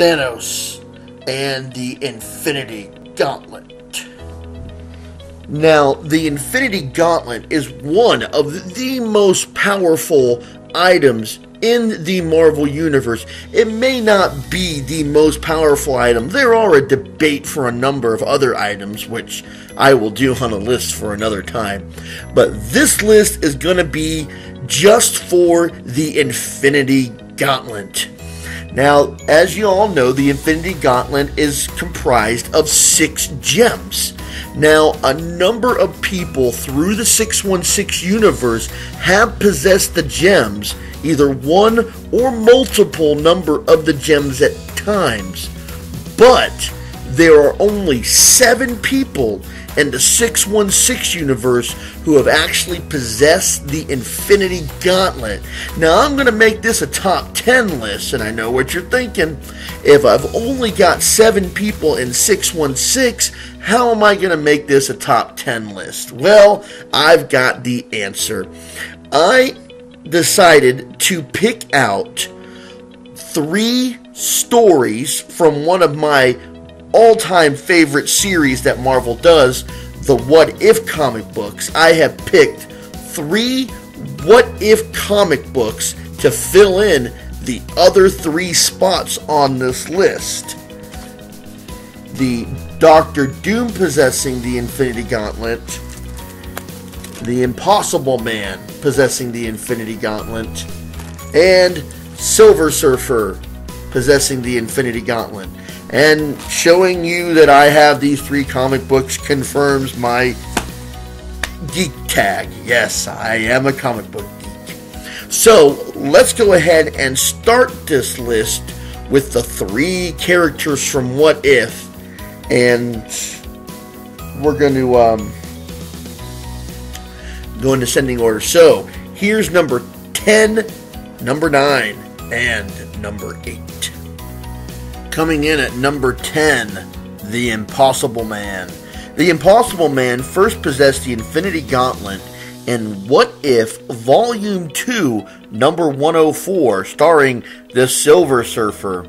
Thanos and the Infinity Gauntlet. Now, the Infinity Gauntlet is one of the most powerful items in the Marvel Universe. It may not be the most powerful item. There are a debate for a number of other items, which I will do on a list for another time. But this list is going to be just for the Infinity Gauntlet. Now, as you all know, the Infinity Gauntlet is comprised of 6 gems. Now, a number of people through the 616 universe have possessed the gems, either one or multiple number of the gems at times. But there are only 7 people in the 616 universe who have actually possessed the Infinity Gauntlet. Now, I'm going to make this a top 10 list, and I know what you're thinking. If I've only got 7 people in 616, how am I going to make this a top 10 list? Well, I've got the answer. I decided to pick out 3 stories from one of my all-time favorite series that Marvel does, the What If comic books. I have picked 3 What If comic books to fill in the other 3 spots on this list. The Doctor Doom possessing the Infinity Gauntlet, the Impossible Man possessing the Infinity Gauntlet, and Silver Surfer possessing the Infinity Gauntlet. And showing you that I have these 3 comic books confirms my geek tag. Yes, I am a comic book geek. So, let's go ahead and start this list with the 3 characters from What If. And we're going to go in descending order. So, here's number 10, number 9, and number 8. Coming in at number 10, the Impossible Man. The Impossible Man first possessed the Infinity Gauntlet in What If Volume 2, number 104, starring the Silver Surfer.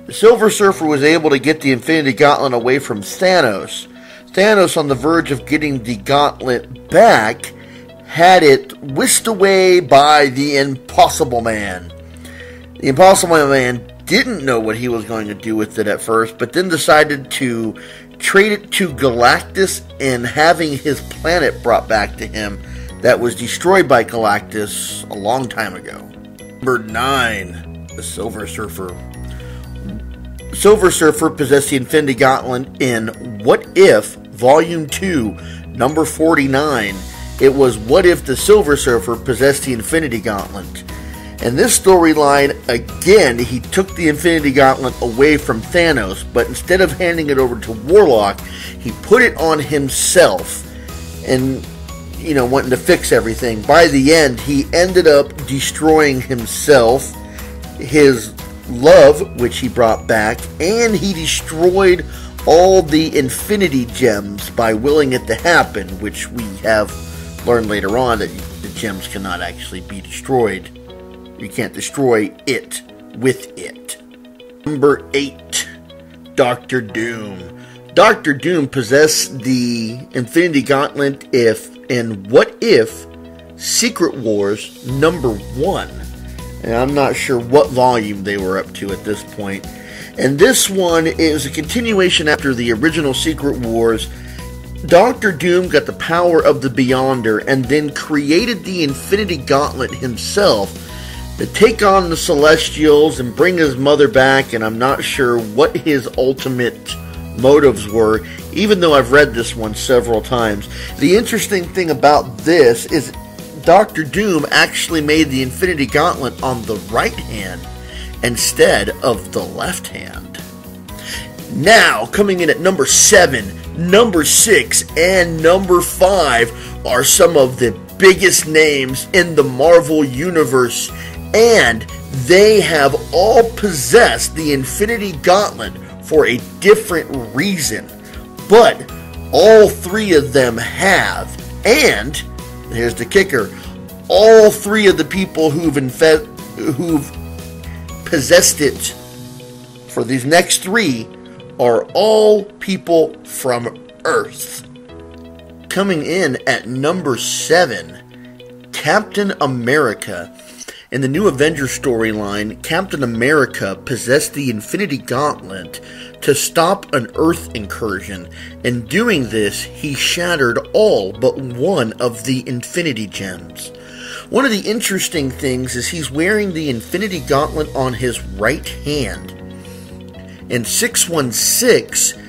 The Silver Surfer was able to get the Infinity Gauntlet away from Thanos. Thanos, on the verge of getting the gauntlet back, had it whisked away by the Impossible Man. The Impossible Man didn't know what he was going to do with it at first, but then decided to trade it to Galactus and having his planet brought back to him that was destroyed by Galactus a long time ago. Number 9, the Silver Surfer. Silver Surfer possessed the Infinity Gauntlet in What If Volume 2, number 49. It was What If the Silver Surfer possessed the Infinity Gauntlet. In this storyline, again, he took the Infinity Gauntlet away from Thanos, but instead of handing it over to Warlock, he put it on himself and, wanting to fix everything. By the end, he ended up destroying himself, his love, which he brought back, and he destroyed all the Infinity Gems by willing it to happen, which we have learned later on that the gems cannot actually be destroyed. You can't destroy it with it. Number 8, Doctor Doom. Doctor Doom possessed the Infinity Gauntlet in What If Secret Wars number 1. And I'm not sure what volume they were up to at this point. And this one is a continuation after the original Secret Wars. Doctor Doom got the power of the Beyonder and then created the Infinity Gauntlet himself to take on the Celestials and bring his mother back, and I'm not sure what his ultimate motives were, even though I've read this one several times. The interesting thing about this is Doctor Doom actually made the Infinity Gauntlet on the right hand instead of the left hand. Now, coming in at number 7, number 6, and number 5 are some of the biggest names in the Marvel Universe, and they have all possessed the Infinity Gauntlet for a different reason. But all 3 of them have, and here's the kicker, all 3 of the people who've possessed it for these next three are all people from Earth. Coming in at number 7, Captain America. In the new Avengers storyline, Captain America possessed the Infinity Gauntlet to stop an Earth incursion. In doing this, he shattered all but one of the Infinity Gems. One of the interesting things is he's wearing the Infinity Gauntlet on his right hand. In 616,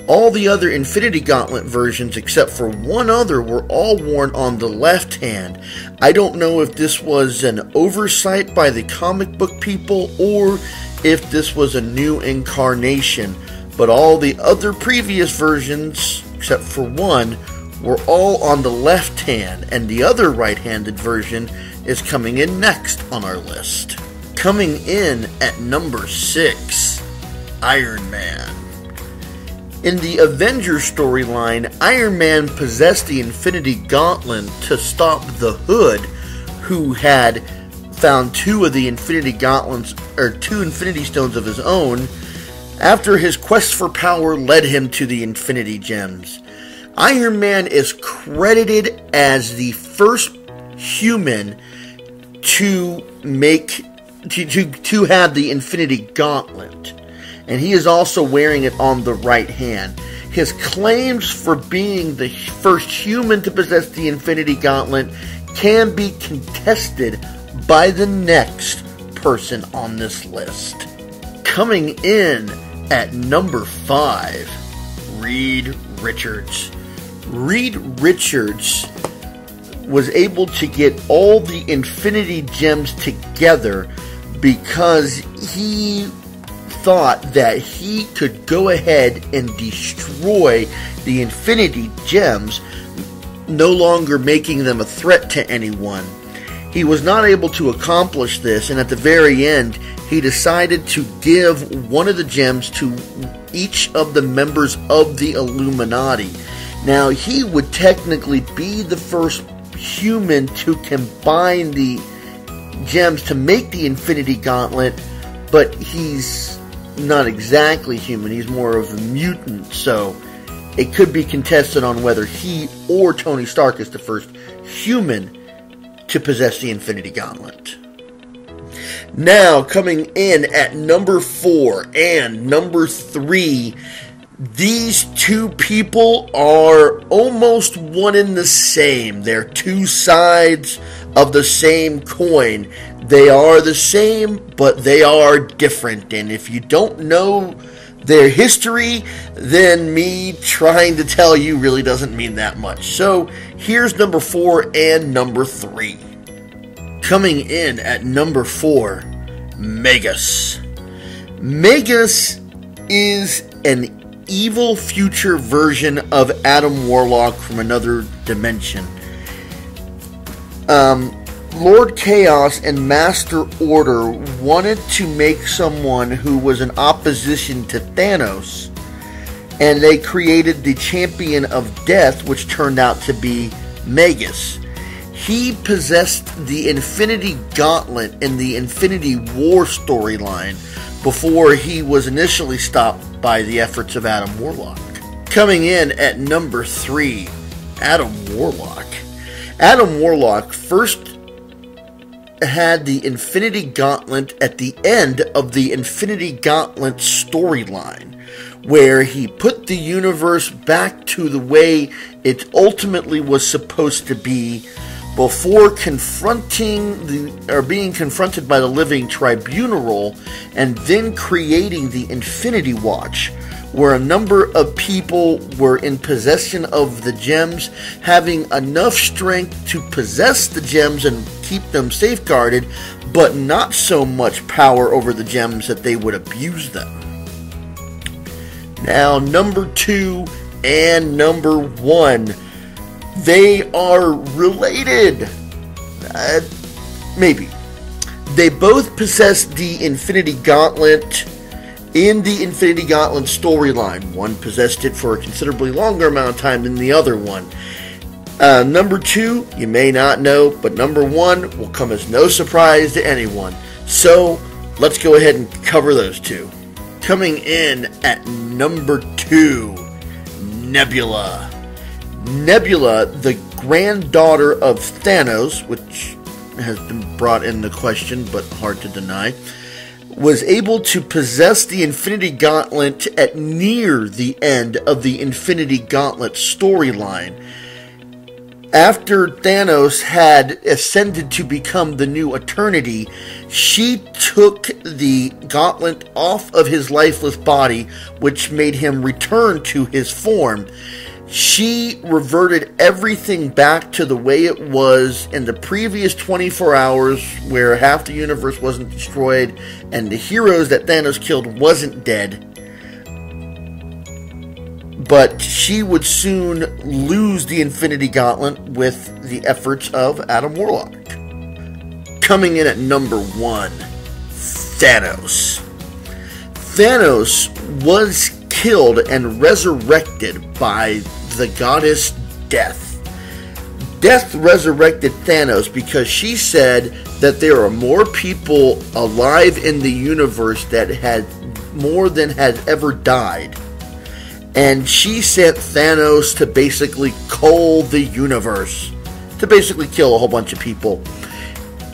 all the other Infinity Gauntlet versions except for one other were all worn on the left hand. I don't know if this was an oversight by the comic book people or if this was a new incarnation, but all the other previous versions, except for one, were all on the left hand, and the other right-handed version is coming in next on our list. Coming in at number 6, Iron Man. In the Avengers storyline, Iron Man possessed the Infinity Gauntlet to stop the Hood, who had found 2 of the Infinity Gauntlets, or 2 Infinity Stones of his own, after his quest for power led him to the Infinity Gems. Iron Man is credited as the first human to have the Infinity Gauntlet, and he is also wearing it on the right hand. His claims for being the first human to possess the Infinity Gauntlet can be contested by the next person on this list. Coming in at number 5, Reed Richards. Reed Richards was able to get all the Infinity Gems together because he thought that he could go ahead and destroy the Infinity Gems, no longer making them a threat to anyone. He was not able to accomplish this, and at the very end, he decided to give one of the gems to each of the members of the Illuminati. Now, he would technically be the first human to combine the gems to make the Infinity Gauntlet, but he's not exactly human. He's more of a mutant, so it could be contested on whether he or Tony Stark is the first human to possess the Infinity Gauntlet. Now, coming in at number 4 and number 3, these two people are almost one and the same. They're two sides of the same coin. They are the same, but they are different. And if you don't know their history, then me trying to tell you really doesn't mean that much. So here's number 4 and number 3. Coming in at number 4, Magus. Magus is an evil future version of Adam Warlock from another dimension. Lord Chaos and Master Order wanted to make someone who was in opposition to Thanos, and they created the Champion of Death, which turned out to be Magus. He possessed the Infinity Gauntlet in the Infinity War storyline before he was initially stopped by the efforts of Adam Warlock. Coming in at number 3, Adam Warlock. Adam Warlock first had the Infinity Gauntlet at the end of the Infinity Gauntlet storyline, where he put the universe back to the way it ultimately was supposed to be before being confronted by the Living Tribunal, and then creating the Infinity Watch, where a number of people were in possession of the gems, having enough strength to possess the gems and keep them safeguarded, but not so much power over the gems that they would abuse them. Now, number 2 and number 1. They are related. Maybe. They both possess the Infinity Gauntlet in the Infinity Gauntlet storyline. One possessed it for a considerably longer amount of time than the other one. Number 2, you may not know, but number 1 will come as no surprise to anyone. So, let's go ahead and cover those two. Coming in at number 2, Nebula. Nebula, the granddaughter of Thanos, which has been brought into question but hard to deny, was able to possess the Infinity Gauntlet at near the end of the Infinity Gauntlet storyline. After Thanos had ascended to become the new Eternity, she took the gauntlet off of his lifeless body, which made him return to his form. She reverted everything back to the way it was in the previous 24 hours, where half the universe wasn't destroyed and the heroes that Thanos killed wasn't dead. But she would soon lose the Infinity Gauntlet with the efforts of Adam Warlock. Coming in at number 1, Thanos. Thanos was killed and resurrected by the goddess Death. Death resurrected Thanos because she said that there are more people alive in the universe that had more than had ever died. And she sent Thanos to basically cull the universe, to basically kill a whole bunch of people.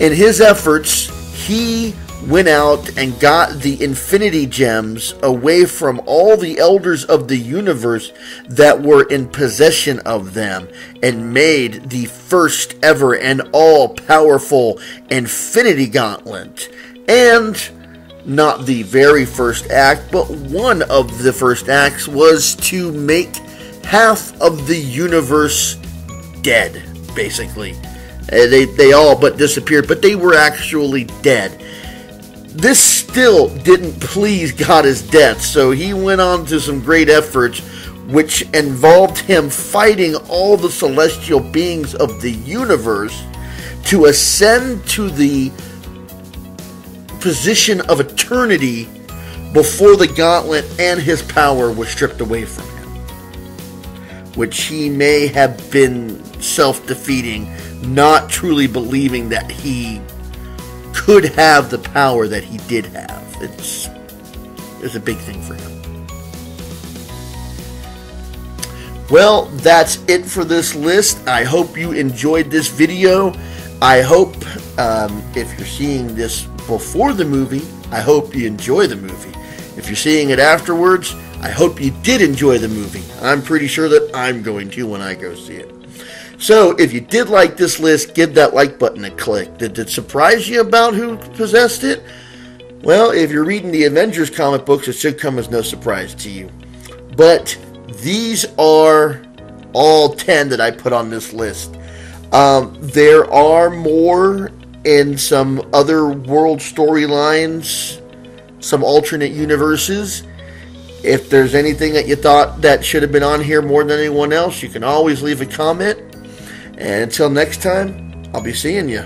In his efforts, he went out and got the Infinity Gems away from all the elders of the universe that were in possession of them, and made the first ever and all-powerful Infinity Gauntlet. And not the very first act, but one of the first acts was to make half of the universe dead, basically. They all but disappeared, but they were actually dead. This still didn't please Goddess Death, so he went on to some great efforts, which involved him fighting all the celestial beings of the universe to ascend to the position of eternity before the gauntlet and his power was stripped away from him, which he may have been self-defeating, not truly believing that he could have the power that he did have. It's a big thing for him. Well, that's it for this list. I hope you enjoyed this video. I hope if you're seeing this before the movie, I hope you enjoy the movie. If you're seeing it afterwards, I hope you did enjoy the movie. I'm pretty sure that I'm going to when I go see it. So, if you did like this list, give that like button a click. Did it surprise you about who possessed it? Well, if you're reading the Avengers comic books, it should come as no surprise to you. But these are all 10 that I put on this list. There are more in some other world storylines, some alternate universes. If there's anything that you thought that should have been on here more than anyone else, you can always leave a comment. And until next time, I'll be seeing you.